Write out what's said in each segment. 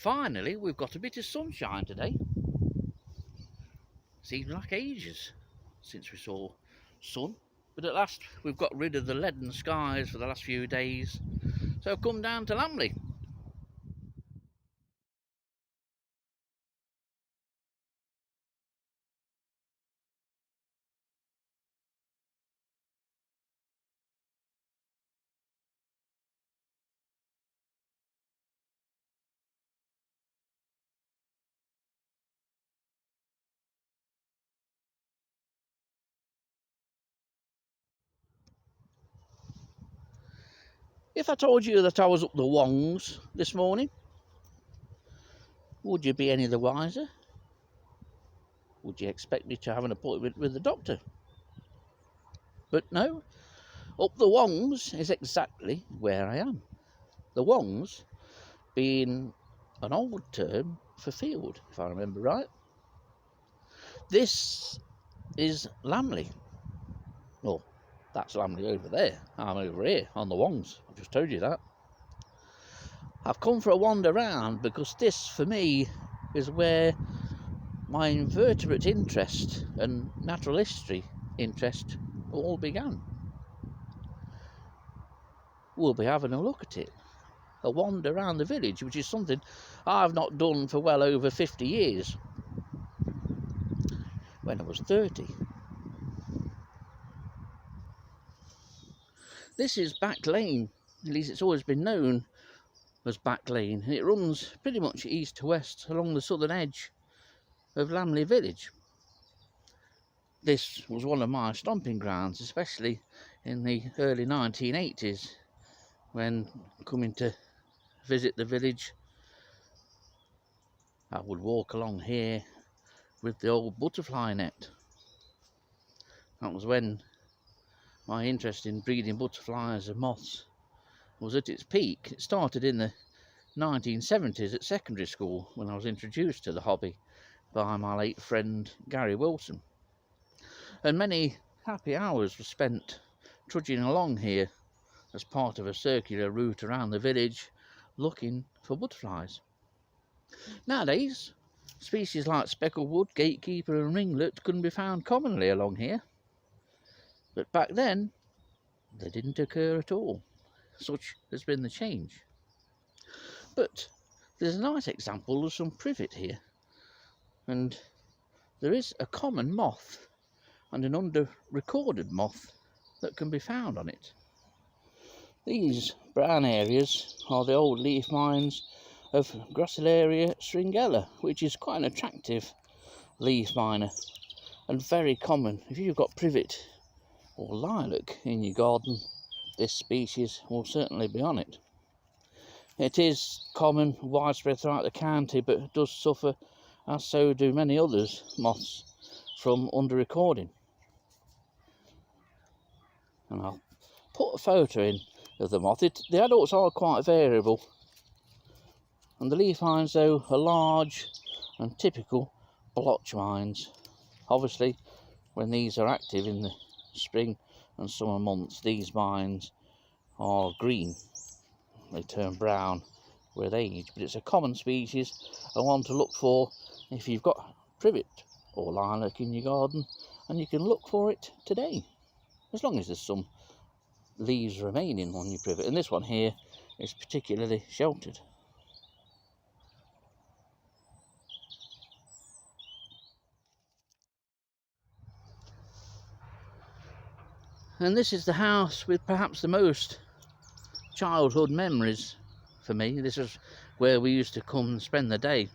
Finally, we've got a bit of sunshine today. Seems like ages since we saw sun, but at last we've got rid of the leaden skies for the last few days. So I've come down to Lambley. If I told you that I was up the Wongs this morning, would you be any the wiser? Would you expect me to have an appointment with the doctor? But no, up the Wongs is exactly where I am. The Wongs being an old term for field, if I remember right. This is Lambley. Well, that's Lambley over there. I'm over here on the Wongs. I've just told you that. I've come for a wander round because this, for me, is where my invertebrate interest and natural history interest all began. We'll be having a look at it. A wander around the village, which is something I've not done for well over 50 years. When I was 30. This is Back Lane, at least it's always been known as Back Lane, and it runs pretty much east to west along the southern edge of Lambley village. This was one of my stomping grounds, especially in the early 1980s, when coming to visit the village. I would walk along here with the old butterfly net. That was when my interest in breeding butterflies and moths was at its peak. It started in the 1970s at secondary school when I was introduced to the hobby by my late friend Gary Wilson. And many happy hours were spent trudging along here as part of a circular route around the village looking for butterflies. Nowadays, species like specklewood, gatekeeper and ringlet couldn't be found commonly along here. But back then, they didn't occur at all. Such has been the change. But there's a nice example of some privet here. And there is a common moth and an under-recorded moth that can be found on it. These brown areas are the old leaf mines of Gracilaria stringella, which is quite an attractive leaf miner and very common. If you've got privet or lilac in your garden, this species will certainly be on it. It is common, widespread throughout the county, but does suffer, as so do many others, moths, from under-recording. And I'll put a photo in of the moth. The adults are quite variable, and the leaf mines, though, are large and typical blotch mines. Obviously, when these are active in the spring and summer months, these mines are green. They turn brown with age, but it's a common species and one to look for if you've got privet or lilac in your garden, and you can look for it today, as long as there's some leaves remaining on your privet. And this one here is particularly sheltered. And this is the house with perhaps the most childhood memories for me. This is where we used to come and spend the day,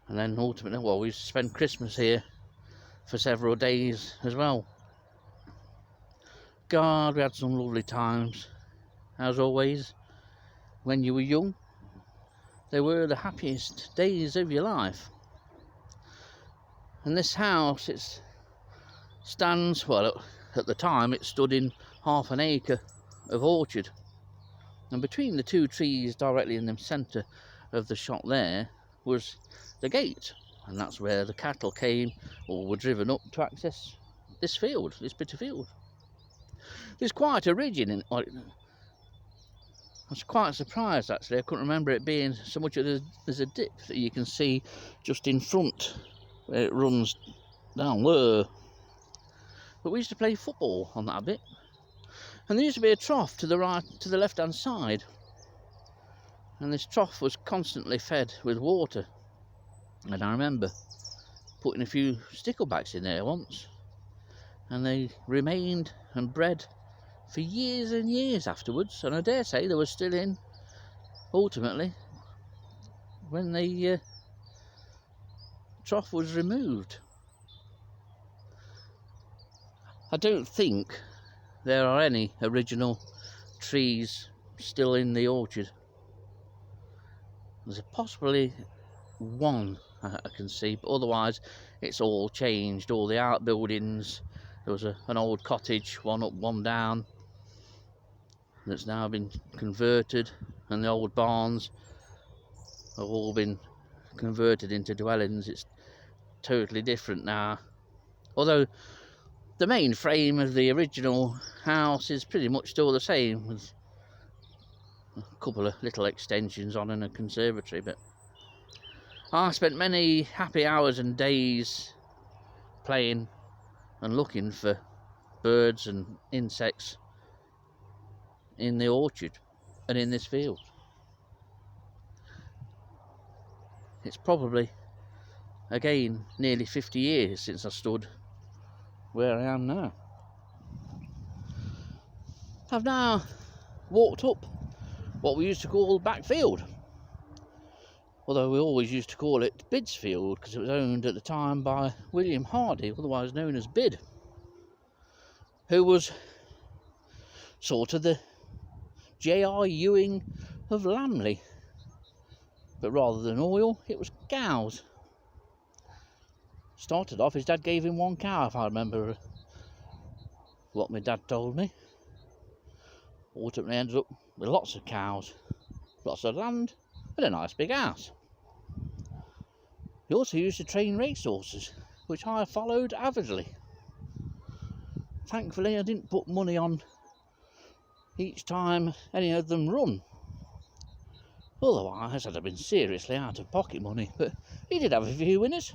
and then ultimately, well, we used to spend Christmas here for several days as well. God, we had some lovely times, as always. When you were young, they were the happiest days of your life. And this house, it stands, well, at the time it stood in half an acre of orchard, and between the two trees directly in the centre of the shot there was the gate, and that's where the cattle came or were driven up to access this field, this bit of field. There's quite a ridge in it. I was quite surprised actually. I couldn't remember it being so much of there's a dip that you can see just in front where it runs down there. But we used to play football on that bit, and there used to be a trough to the right, to the left hand side, and this trough was constantly fed with water. And I remember putting a few sticklebacks in there once, and they remained and bred for years and years afterwards, and I dare say they were still in ultimately when the trough was removed. I don't think there are any original trees still in the orchard. There's possibly one I can see, but otherwise it's all changed. All the outbuildings, there was an old cottage, one up, one down, that's now been converted, and the old barns have all been converted into dwellings. It's totally different now, although the main frame of the original house is pretty much still the same, with a couple of little extensions on and a conservatory. But I spent many happy hours and days playing and looking for birds and insects in the orchard and in this field. It's probably, again, nearly 50 years since I stood where I am now. I've now walked up what we used to call Backfield, although we always used to call it Bidsfield because it was owned at the time by William Hardy, otherwise known as Bid, who was sort of the J.R. Ewing of Lambley, but rather than oil, it was cows. Started off, his dad gave him one cow, if I remember what my dad told me. Ultimately ended up with lots of cows, lots of land, and a nice big house. He also used to train racehorses, which I followed avidly. Thankfully, I didn't put money on each time any of them run. Otherwise, I'd have been seriously out of pocket money, but he did have a few winners.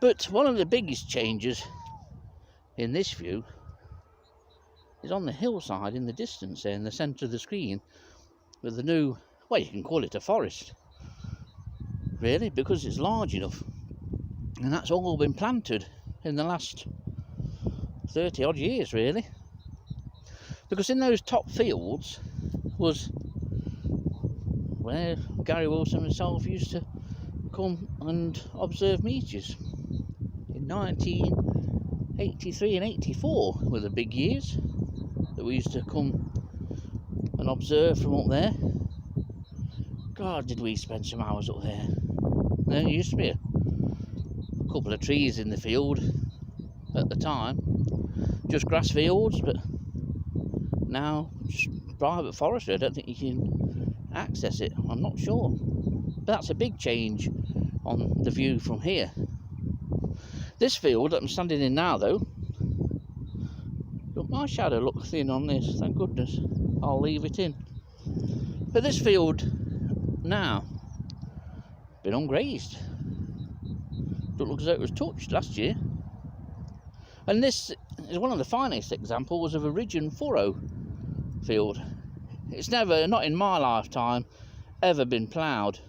But one of the biggest changes in this view is on the hillside in the distance there in the centre of the screen, with the new, well, you can call it a forest, really, because it's large enough. And that's all been planted in the last 30 odd years, really. Because in those top fields was where Gary Wilson himself used to come and observe meteors. In 1983 and 84 were the big years that we used to come and observe from up there. God, did we spend some hours up there. There used to be a couple of trees in the field at the time, just grass fields, but now just private forestry. I don't think you can access it, I'm not sure. But that's a big change on the view from here. This field that I'm standing in now, though, look, my shadow looks thin on this, thank goodness. I'll leave it in. But this field now been ungrazed. Don't look as though it was touched last year. And this is one of the finest examples of a ridge and furrow field. It's never, not in my lifetime, ever been ploughed.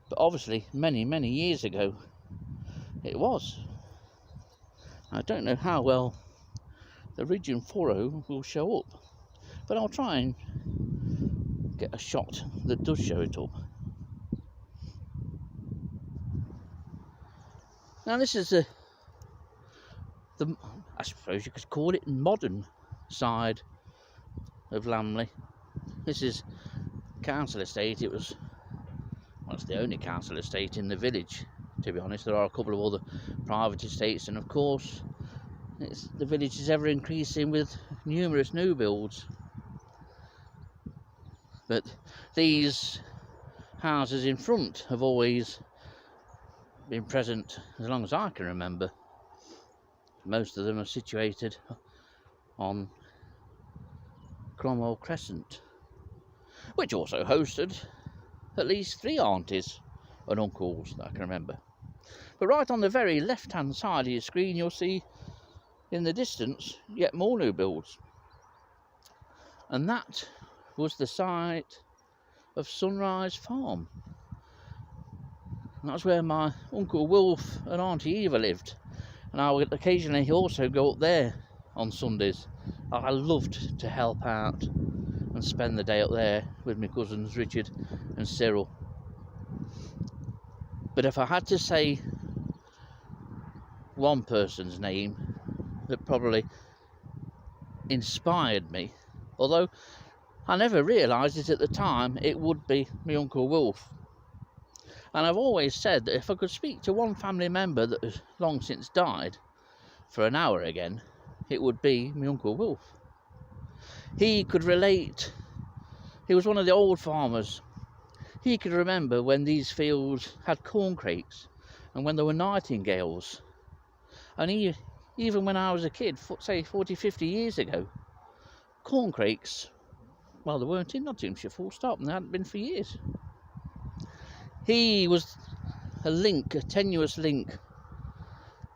But obviously, many, many years ago, it was. I don't know how well the ridge and furrow will show up, but I'll try and get a shot that does show it up. Now this is the I suppose you could call it modern side of Lambley. This is council estate. Well, it's the only council estate in the village, to be honest. There are a couple of other private estates, and of course the village is ever increasing with numerous new builds. But these houses in front have always been present as long as I can remember. Most of them are situated on Cromwell Crescent, which also hosted at least 3 aunties and uncles that I can remember. But right on the very left-hand side of your screen, you'll see in the distance yet more new builds. And that was the site of Sunrise Farm. And that's where my Uncle Wilf and Auntie Eva lived. And I would occasionally also go up there on Sundays. I loved to help out and spend the day up there with my cousins Richard and Cyril. But if I had to say one person's name that probably inspired me, although I never realised it at the time, it would be my Uncle Wilf. And I've always said that if I could speak to one family member that has long since died for an hour again, it would be my Uncle Wilf. He could relate. He was one of the old farmers. He could remember when these fields had corncrakes and when there were nightingales. And even when I was a kid, say 40, 50 years ago, corncrakes, well, they weren't in Nottinghamshire, full stop, and they hadn't been for years. He was a link, a tenuous link,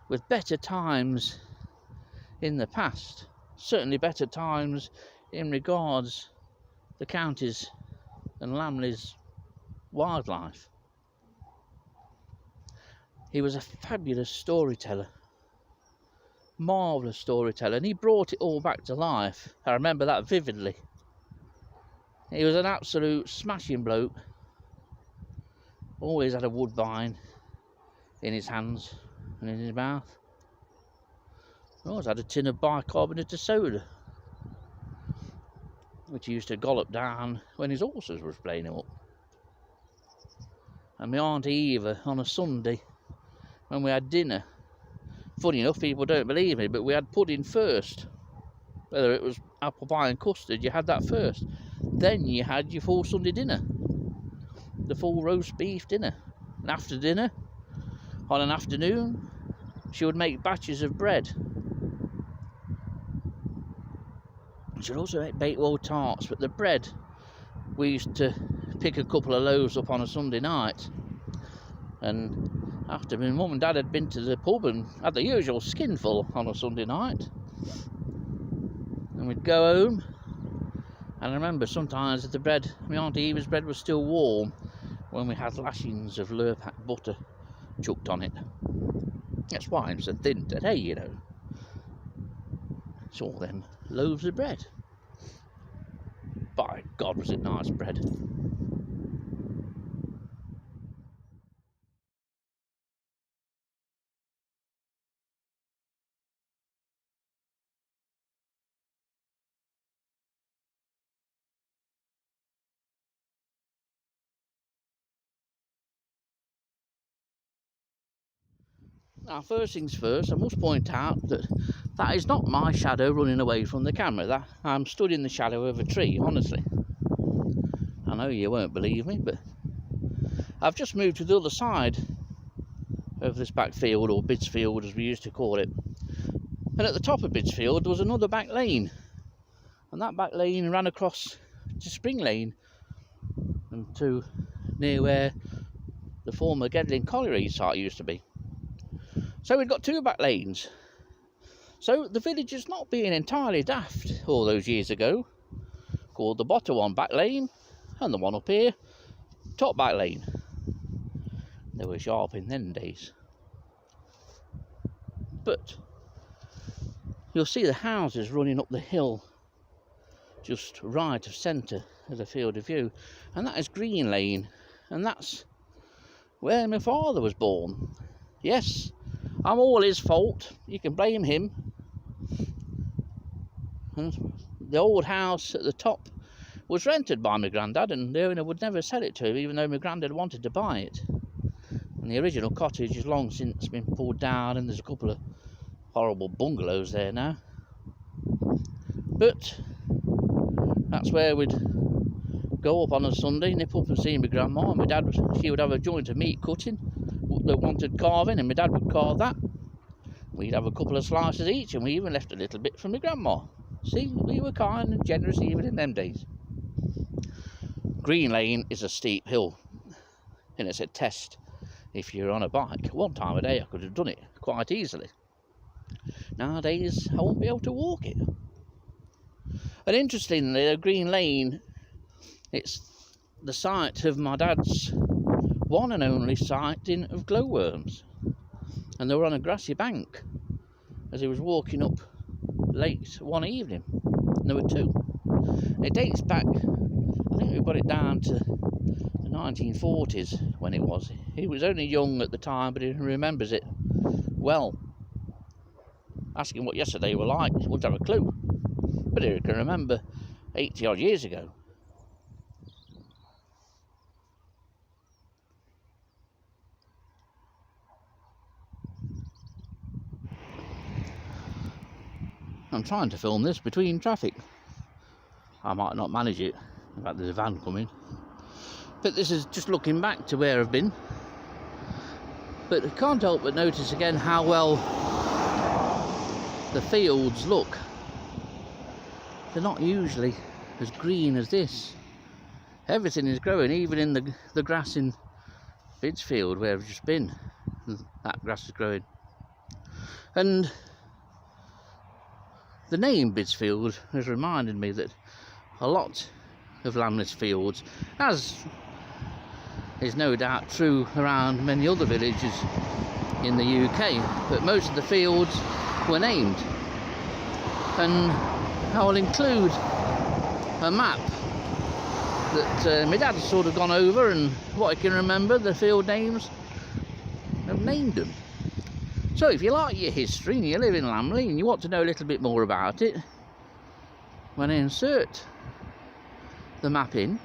with better times in the past. Certainly better times in regards the county's and Lambley's wildlife. He was a fabulous storyteller, marvellous storyteller, and he brought it all back to life. I remember that vividly. He was an absolute smashing bloke. Always had a woodbine in his hands and in his mouth. Always had a tin of bicarbonate of soda, which he used to gollop down when his horses was playing him up. And my Auntie Eva on a Sunday, when we had dinner, funny enough, people don't believe me, but we had pudding first. Whether it was apple pie and custard, you had that first. Then you had your full Sunday dinner, the full roast beef dinner. And after dinner, on an afternoon, she would make batches of bread. She'd also make Bakewell tarts, but the bread, we used to pick a couple of loaves up on a Sunday night. And after my mum and dad had been to the pub and had the usual skinful on a Sunday night, and we'd go home. And I remember sometimes the bread, my Auntie Eva's bread, was still warm when we had lashings of Lurpak butter chucked on it. That's why I'm so thin today, you know. It's all them loaves of bread. By God, was it nice bread. Now, first things first, I must point out that that is not my shadow running away from the camera. That I'm stood in the shadow of a tree, honestly. I know you won't believe me, but I've just moved to the other side of this back field, or Bidsfield as we used to call it. And at the top of Bidsfield was another back lane. And that back lane ran across to Spring Lane and to near where the former Gedling Colliery site used to be. So we've got 2 back lanes. So the village is not being entirely daft all those years ago. Called the bottom one back lane, and the one up here, top back lane. They were sharp in them days. But you'll see the houses running up the hill, just right of centre of the field of view. And that is Green Lane, and that's where my father was born. Yes, I'm all his fault. You can blame him. And the old house at the top was rented by my granddad, and the owner would never sell it to him, even though my granddad wanted to buy it. And the original cottage has long since been pulled down, and there's a couple of horrible bungalows there now. But that's where we'd go up on a Sunday, nip up and see my grandma. And my dad, she would have a joint of meat cutting that wanted carving, and my dad would carve that. We'd have a couple of slices each, and we even left a little bit for my grandma. See, we were kind and generous even in them days. Green Lane is a steep hill, and it's a test if you're on a bike. One time a day I could have done it quite easily. Nowadays I won't be able to walk it. And interestingly, Green Lane, it's the site of my dad's one and only sighting of glowworms, and they were on a grassy bank as he was walking up late one evening, and there were two. It dates back, I think we've got it down to the 1940s when it was. He was only young at the time, but he remembers it well. Ask him what yesterday were like, he wouldn't have a clue, but he can remember 80 odd years ago. I'm trying to film this between traffic. I might not manage it. In fact, there's a van coming. But this is just looking back to where I've been. But I can't help but notice again how well the fields look. They're not usually as green as this. Everything is growing, even in the grass in Bidsfield where I've just been. That grass is growing. And the name Bidsfield has reminded me that a lot of Lambley's fields, as is no doubt true around many other villages in the UK, but most of the fields were named. And I will include a map that my dad's sort of gone over, and what I can remember, the field names have named them. So if you like your history and you live in Lambley and you want to know a little bit more about it, when I insert the map in,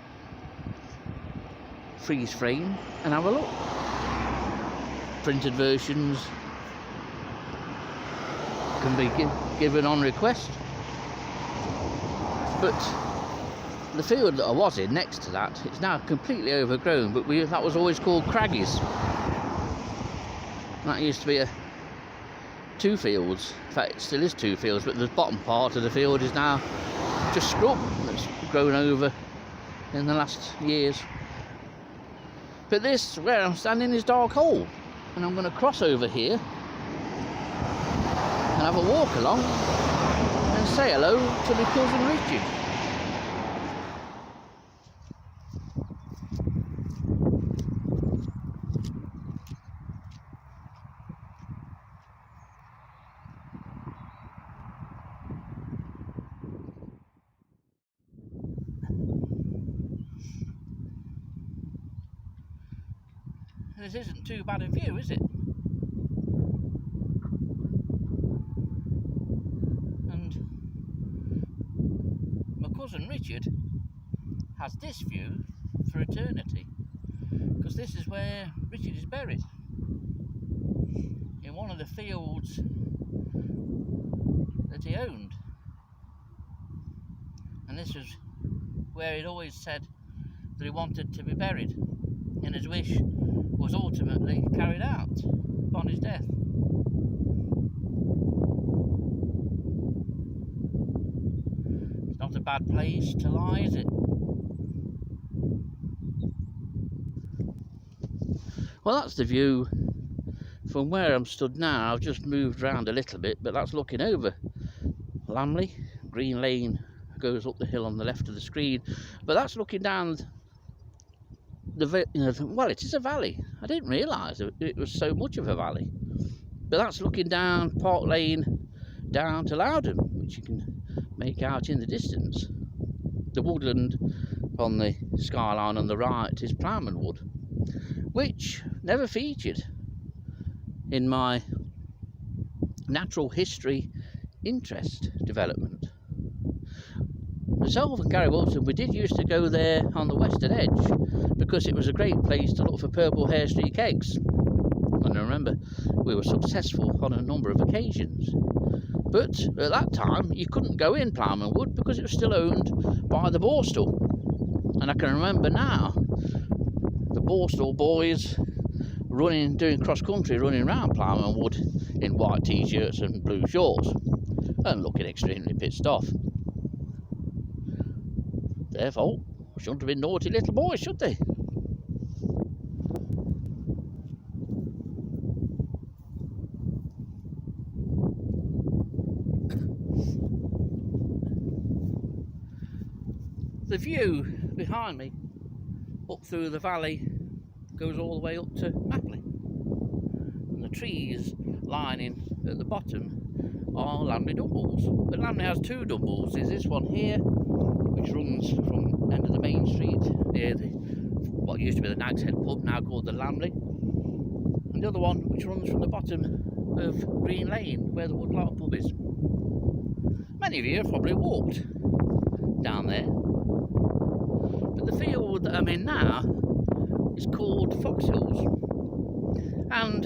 freeze frame, and have a look. Printed versions can be given on request. But the field that I was in next to that, it's now completely overgrown, but that was always called Craggies. That used to be two fields. In fact, it still is two fields, but the bottom part of the field is now just scrub that's grown over in the last years. But this, where I'm standing, is Dark Hole, and I'm going to cross over here and have a walk along and say hello to my cousin Richard. This isn't too bad a view, is it? And my cousin Richard has this view for eternity, because this is where Richard is buried, in one of the fields that he owned. And this was where he'd always said that he wanted to be buried, and his wish was ultimately carried out upon his death. It's not a bad place to lie, is it? Well, that's the view from where I'm stood now. I've just moved round a little bit, but that's looking over Lambley. Green Lane goes up the hill on the left of the screen, but that's looking down well, it is a valley. I didn't realise it was so much of a valley. But that's looking down Park Lane down to Loudon, which you can make out in the distance. The woodland on the skyline on the right is Ploughman Wood, which never featured in my natural history interest development. Myself and Gary Wilson, we did used to go there on the western edge because it was a great place to look for purple hair streak eggs. And I remember we were successful on a number of occasions. But at that time, you couldn't go in Ploughman Wood because it was still owned by the Borstal. And I can remember now the Borstal boys doing cross-country, running around Ploughman Wood in white t-shirts and blue shorts and looking extremely pissed off. their fault. Shouldn't have been naughty little boys, should they? The view behind me up through the valley goes all the way up to Lambley, and the trees lining at the bottom are Lambley Dumbles. But Lambley has two Dumbles. There's this one here, which runs from the end of the main street near what used to be the Nag's Head pub, now called the Lambley, and the other one which runs from the bottom of Green Lane, where the Woodlark pub is. Many of you have probably walked down there. But the field that I'm in now is called Foxholes, and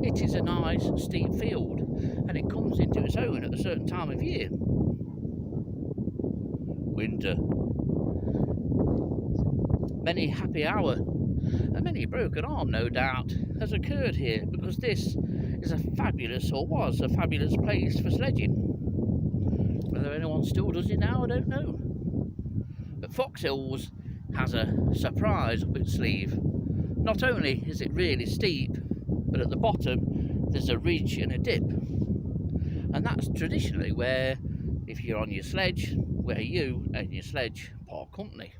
it is a nice steep field, and it comes into its own at a certain time of year. Winter. Many happy hour and many broken arm, no doubt, has occurred here, because this is a fabulous, or was a fabulous place for sledging. Whether anyone still does it now, I don't know. But Foxholes has a surprise up its sleeve. Not only is it really steep, but at the bottom there's a ridge and a dip. And that's traditionally where, if you're on your sledge, where you and your sledge part company.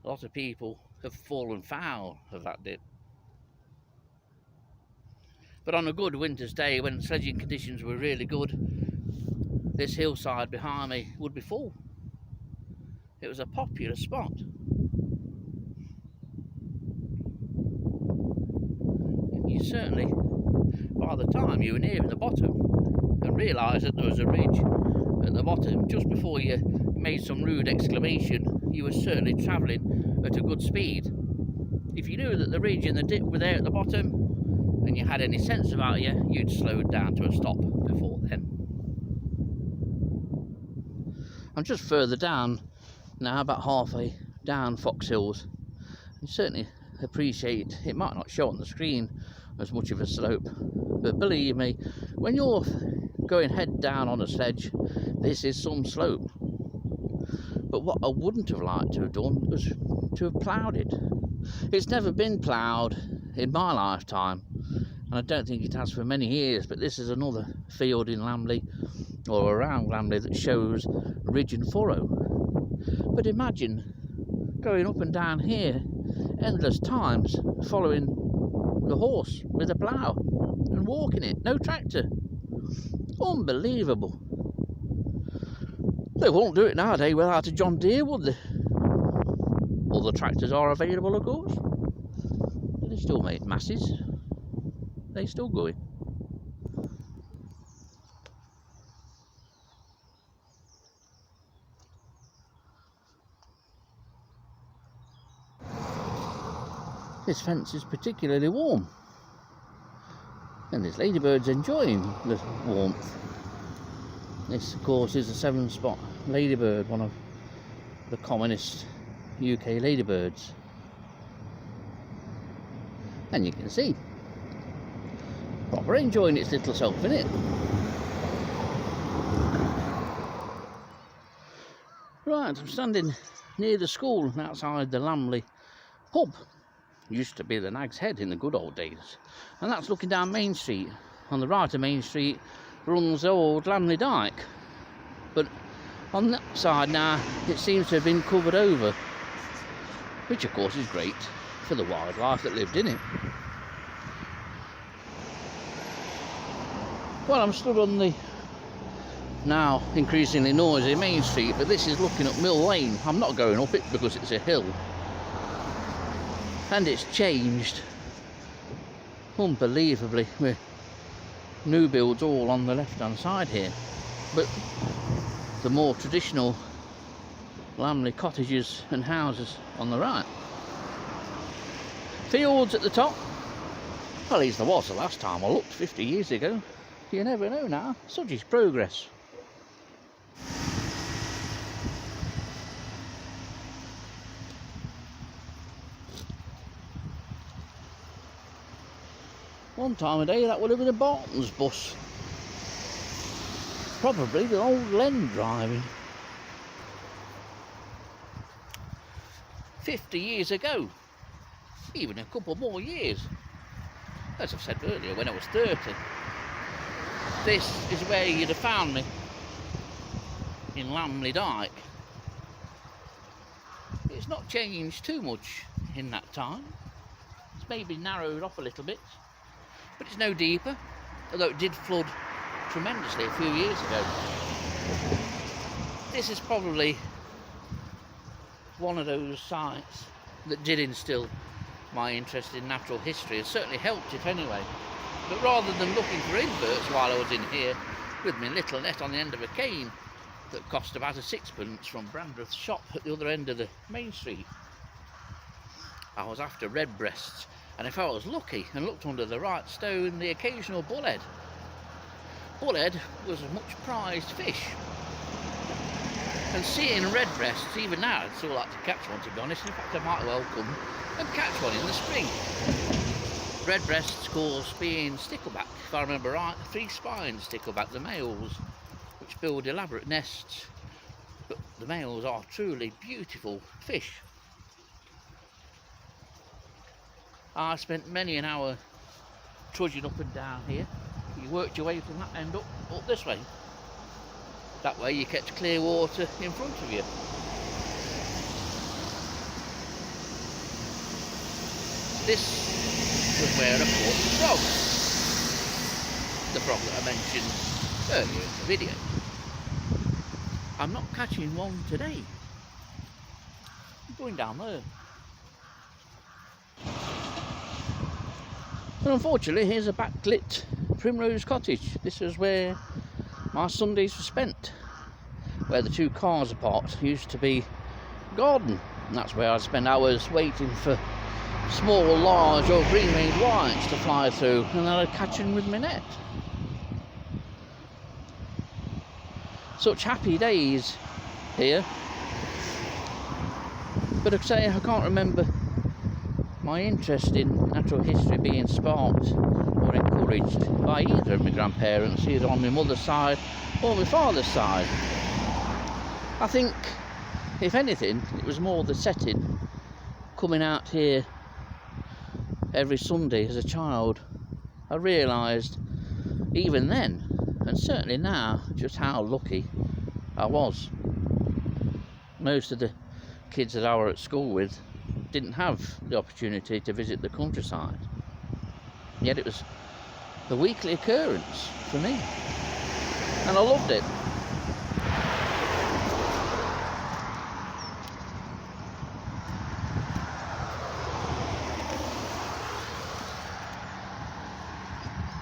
A lot of people have fallen foul of that dip. But on a good winter's day, when sledging conditions were really good, this hillside behind me would be full. It was a popular spot. And you certainly, by the time you were nearing the bottom and realised that there was a ridge at the bottom, just before you made some rude exclamation, you were certainly travelling at a good speed. If you knew that the ridge and the dip were there at the bottom, and you had any sense about you, you'd slowed down to a stop before then. I'm just further down now, about halfway down Foxholes. You certainly appreciate, it might not show on the screen as much of a slope, but believe me, when you're going head down on a sledge, this is some slope. But what I wouldn't have liked to have done was to have ploughed it. It's never been ploughed in my lifetime, and I don't think it has for many years, but this is another field in Lambley, or around Lambley, that shows ridge and furrow. But imagine going up and down here endless times, following the horse with a plough and walking it, no tractor. Unbelievable. They won't do it nowadays without a John Deere, would they? All the tractors are available, of course, but they still make masses. They still going. This fence is particularly warm, and this ladybird's enjoying the warmth. This, of course, is a 7-spot ladybird, one of the commonest UK ladybirds. And you can see, proper enjoying its little self, innit? Right, I'm standing near the school outside the Lambley pub. Used to be the Nag's Head in the good old days, and that's looking down Main Street. On the right of Main Street runs the old Lambley Dyke, but on that side now it seems to have been covered over, which of course is great for the wildlife that lived in it. Well, I'm stood on the now increasingly noisy Main Street, but this is looking up Mill Lane. I'm not going up it because it's a hill, and it's changed unbelievably with new builds all on the left hand side here, but the more traditional Lambley cottages and houses on the right. Fields at the top. Well, at least there was the last time I looked 50 years ago. You never know now, such is progress. One time of day that would have been a Barton's bus. Probably the old Len driving. 50 years ago, even a couple more years. As I've said earlier, when I was 30, this is where you'd have found me, in Lambley Dyke. It's not changed too much in that time. It's maybe narrowed off a little bit, but it's no deeper, although it did flood tremendously a few years ago. This is probably one of those sites that did instill my interest in natural history. It certainly helped it anyway. But rather than looking for inverts while I was in here with my little net on the end of a cane that cost about a sixpence from Brandreth's shop at the other end of the main street, I was after redbreasts, and if I was lucky and looked under the right stone, the occasional bullhead. Bullhead was a much prized fish, and seeing redbreasts, even now I'd still like to catch one, to be honest. In fact, I might well come and catch one in the spring. Redbreasts cause being stickleback, if I remember right, 3-spined stickleback, the males, which build elaborate nests, but the males are truly beautiful fish. I spent many an hour trudging up and down here. You worked your way from that end up this way. That way you catch clear water in front of you. This was where I caught the frog. The frog that I mentioned earlier in the video. I'm not catching one today. I'm going down there. And unfortunately, here's a backlit Primrose Cottage. This is where my Sundays were spent. Where the two cars are parked used to be a garden. And that's where I'd spend hours waiting for small, large or green-winged whites to fly through, and then I'd catch them with my net. Such happy days here. But like I say, I can't remember my interest in natural history being sparked or encouraged by either of my grandparents, either on my mother's side or my father's side. I think, if anything, it was more the setting, coming out here every Sunday as a child. I realised, even then, and certainly now, just how lucky I was. Most of the kids that I were at school with didn't have the opportunity to visit the countryside. Yet it was a weekly occurrence for me, and I loved it.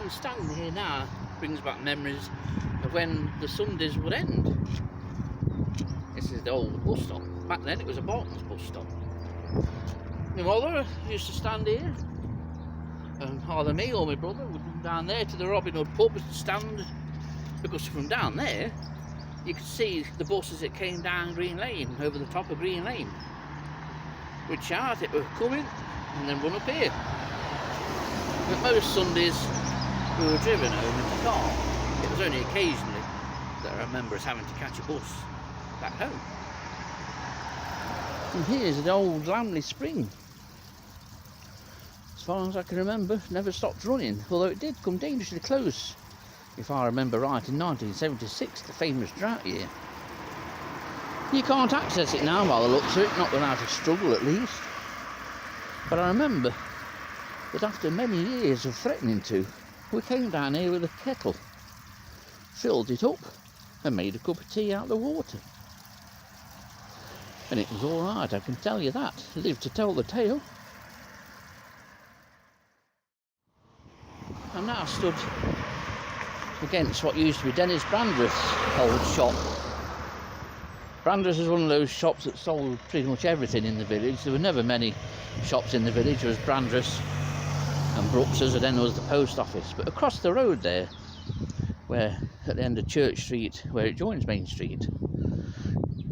And standing here now brings back memories of when the Sundays would end. This is the old bus stop. Back then it was a Barton's bus stop. My mother used to stand here, and either me or my brother would come down there to the Robin Hood pub and stand, because from down there you could see the buses that came down Green Lane, over the top of Green Lane. We'd shout it were coming and then run up here. But most Sundays we were driven home in the car. It was only occasionally that I remember us having to catch a bus back home. And here's the old Lambley spring. As far as I can remember, never stopped running, although it did come dangerously close, if I remember right, in 1976, the famous drought year. You can't access it now by the looks of it, not without a struggle at least. But I remember that after many years of threatening to, we came down here with a kettle, filled it up and made a cup of tea out of the water. And it was all right, I can tell you that. Lived to tell the tale. I'm now stood against what used to be Dennis Brandreth's old shop. Brandreth's was one of those shops that sold pretty much everything in the village. There were never many shops in the village. There was Brandreth's and Brooks's, and then there was the post office. But across the road there, where at the end of Church Street, where it joins Main Street,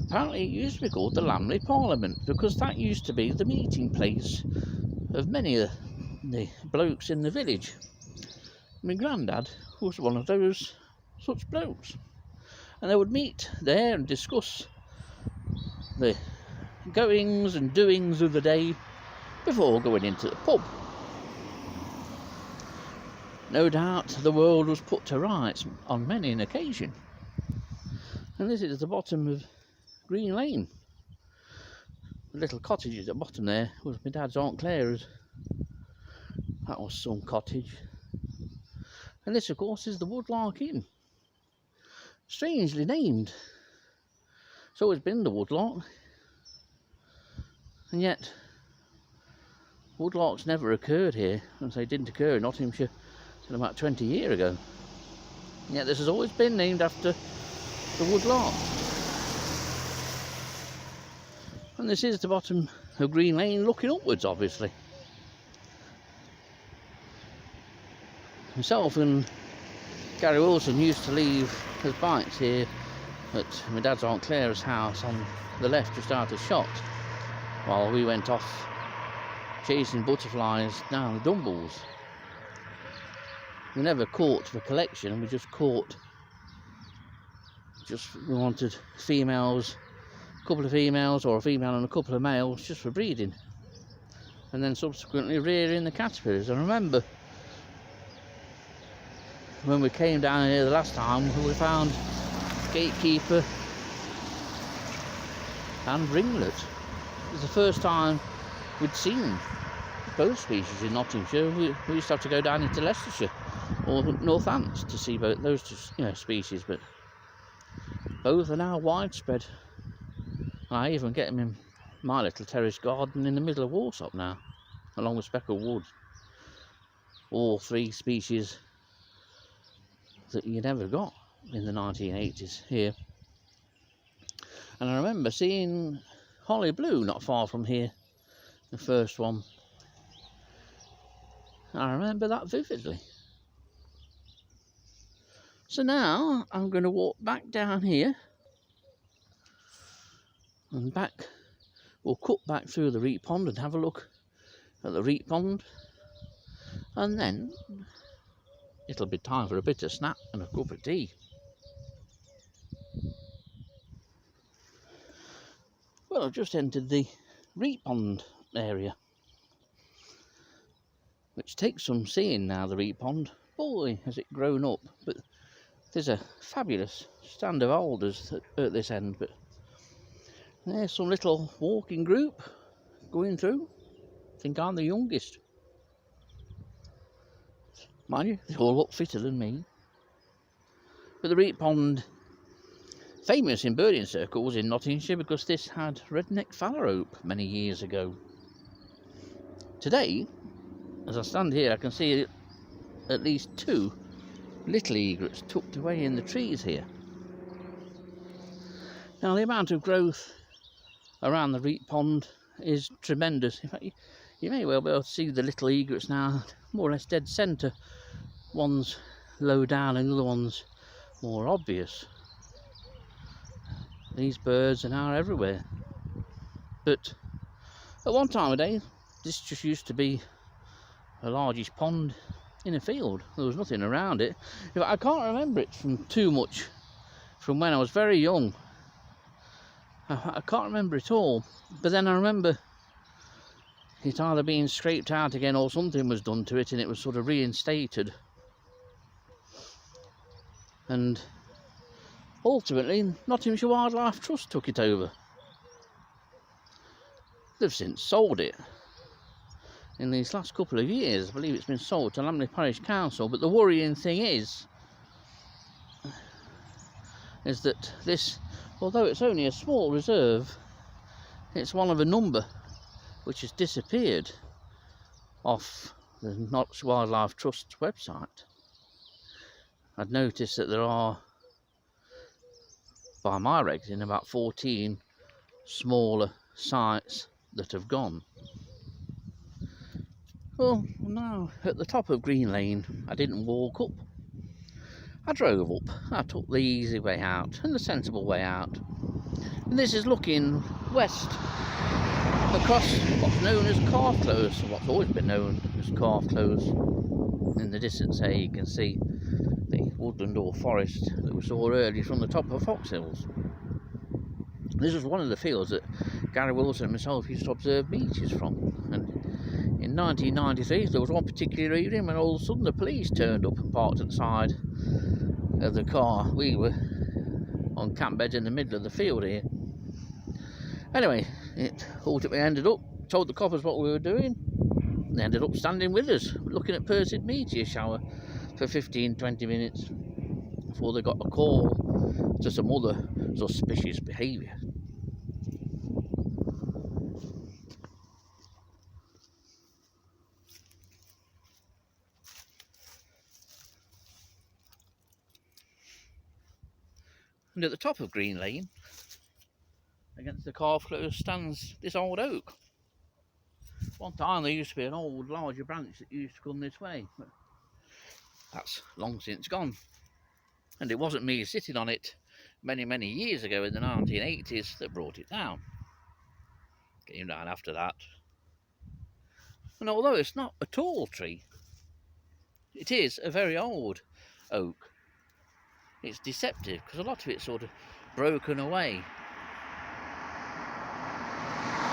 apparently it used to be called the Lambley Parliament, because that used to be the meeting place of many of the blokes in the village. My granddad was one of those such blokes. and they would meet there and discuss the goings and doings of the day before going into the pub. No doubt the world was put to rights on many an occasion. And this is the bottom of Green Lane. The little cottage at the bottom there was my dad's Aunt Clara's. That was some cottage. And this, of course, is the Woodlark Inn. Strangely named. It's always been the Woodlark. And yet, woodlarks never occurred here. And they didn't occur in Nottinghamshire until about 20 years ago. And yet this has always been named after the woodlark. And this is the bottom of Green Lane, looking upwards, obviously. Myself and Gary Wilson used to leave his bikes here at my dad's Aunt Clara's house on the left, just out of shot, while we went off chasing butterflies down the Dumbles. We never caught for collection, we just caught, we wanted females, a couple of females or a female and a couple of males just for breeding, and then subsequently rearing the caterpillars. I remember when we came down here the last time, we found gatekeeper and ringlet. It was the first time we'd seen both species in Nottinghamshire. We used to have to go down into Leicestershire or Northants to see both those two, species, but both are now widespread. I even get them in my little terrace garden in the middle of Warsop now, along with speckled wood. All three species that you never got in the 1980s here. And I remember seeing Holly Blue not far from here, the first one. I remember that vividly. So now I'm going to walk back down here and we'll cut back through the reed pond and have a look at the reed pond, and then it'll be time for a bit of snap and a cup of tea. Well, I've just entered the reed pond area, which takes some seeing now, the reed pond. Boy, has it grown up, but there's a fabulous stand of alders at this end, but there's some little walking group going through. I think I'm the youngest. Mind you, they all look fitter than me. But the reed pond, famous in birding circles in Nottinghamshire because this had redneck phalarope many years ago. Today, as I stand here, I can see at least two little egrets tucked away in the trees here. Now, the amount of growth around the reed pond is tremendous. In fact, you may well be able to see the little egrets now, more or less dead centre. One's low down and the other one's more obvious. These birds are now everywhere. But at one time of day, this just used to be a largish pond in a field. There was nothing around it. In fact, I can't remember it from too much from when I was very young. I can't remember it all, but then I remember it either being scraped out again or something was done to it and it was sort of reinstated. And ultimately, Nottinghamshire Wildlife Trust took it over. They've since sold it. In these last couple of years, I believe it's been sold to Lambley Parish Council, but the worrying thing is that this, although it's only a small reserve, it's one of a number which has disappeared off the Nottinghamshire Wildlife Trust website. I'd noticed that there are, by my reckoning, about 14 smaller sites that have gone. Well, now at the top of Green Lane, I didn't walk up. I drove up. I took the easy way out and the sensible way out. And this is looking west across what's known as Calf Close, what's always been known as Calf Close. In the distance there you can see the woodland or forest that we saw earlier from the top of Foxholes. This was one of the fields that Gary Wilson and myself used to observe meteors from. And in 1993, there was one particular evening when all of a sudden the police turned up and parked at the side of the car. We were on camp beds in the middle of the field here. Anyway, it ultimately told the coppers what we were doing. They ended up standing with us, looking at Perseid meteor shower for 15-20 minutes before they got a call to some other suspicious behaviour. And at the top of Green Lane, against the car close, stands this old oak. One time there used to be an old larger branch that used to come this way, but that's long since gone. And it wasn't me sitting on it many years ago in the 1980s that brought it down. Came down after that. And although it's not a tall tree, it is a very old oak. It's deceptive because a lot of it's sort of broken away.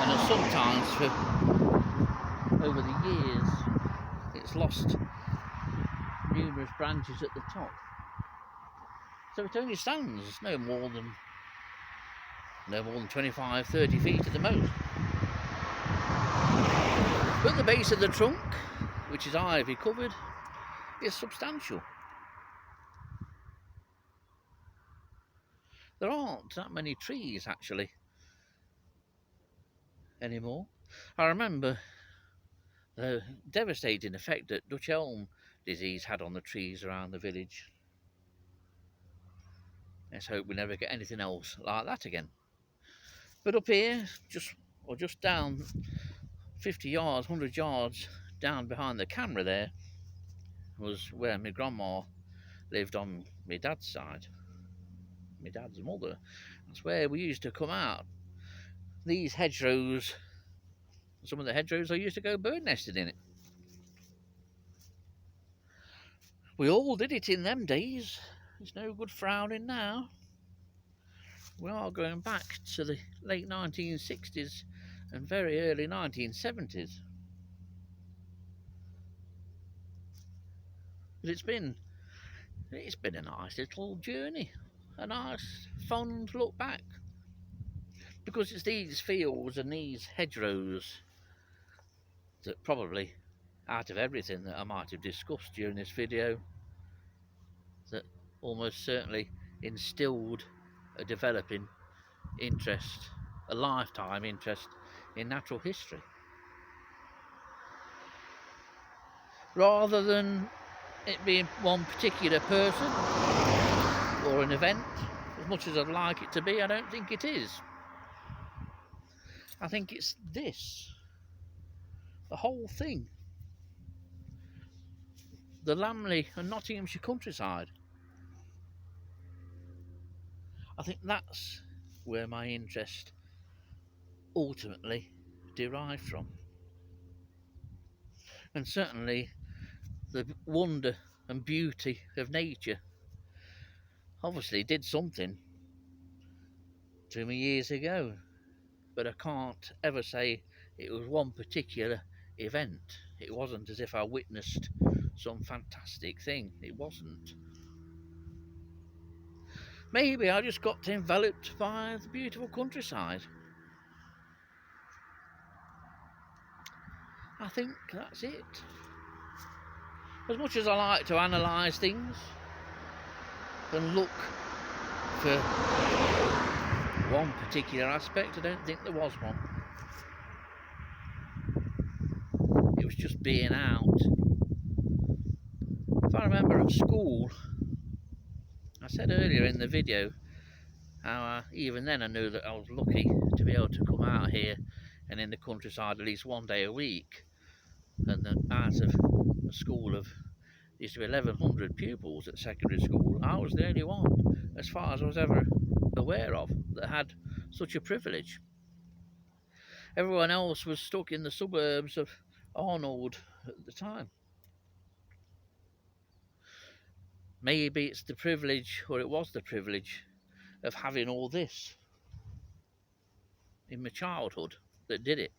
And sometimes over the years it's lost numerous branches at the top. So it only stands no more than 25-30 feet at the most. But the base of the trunk, which is ivy covered, is substantial. There aren't that many trees actually anymore. I remember the devastating effect that Dutch elm disease had on the trees around the village. Let's hope we never get anything else like that again. But up here, just down 50 yards, 100 yards down behind the camera there, was where my grandma lived on my dad's side. My dad's mother. That's where we used to come out. These hedgerows, some of the hedgerows, I used to go bird nesting in it. We all did it in them days. It's no good frowning now. We are going back to the late 1960s and very early 1970s. But it's been a nice little journey, a nice fond look back. Because it's these fields and these hedgerows that probably, out of everything that I might have discussed during this video, that almost certainly instilled a developing interest, a lifetime interest in natural history. Rather than it being one particular person or an event, as much as I'd like it to be, I don't think it is. I think it's this, the whole thing. The Lambley and Nottinghamshire countryside. I think that's where my interest ultimately derived from. And certainly the wonder and beauty of nature obviously did something to me years ago, but I can't ever say it was one particular event. It wasn't as if I witnessed some fantastic thing. It wasn't. Maybe I just got enveloped by the beautiful countryside. I think that's it. As much as I like to analyse things and look for one particular aspect, I don't think there was one. It was just being out. If I remember at school, I said earlier in the video how even then I knew that I was lucky to be able to come out here and in the countryside at least one day a week. And that out of a school of, used to be 1,100 pupils at secondary school, I was the only one, as far as I was ever aware of, that had such a privilege. Everyone else was stuck in the suburbs of Arnold at the time. maybe it's the privilege, or it was the privilege, of having all this in my childhood that did it.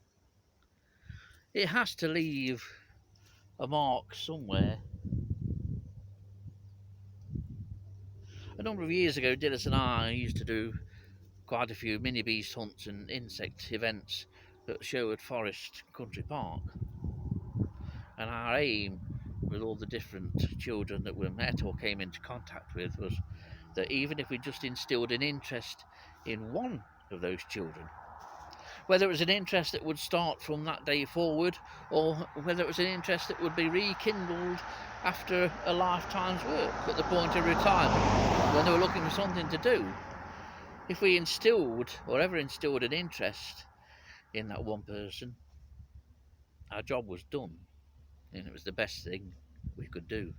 It has to leave a mark somewhere. A number of years ago, Dillis and I used to do quite a few mini beast hunts and insect events at Sherwood Forest Country Park. And our aim with all the different children that we met or came into contact with was that even if we just instilled an interest in one of those children, whether it was an interest that would start from that day forward, or whether it was an interest that would be rekindled after a lifetime's work at the point of retirement, when they were looking for something to do, if we instilled or ever instilled an interest in that one person, our job was done, and it was the best thing we could do.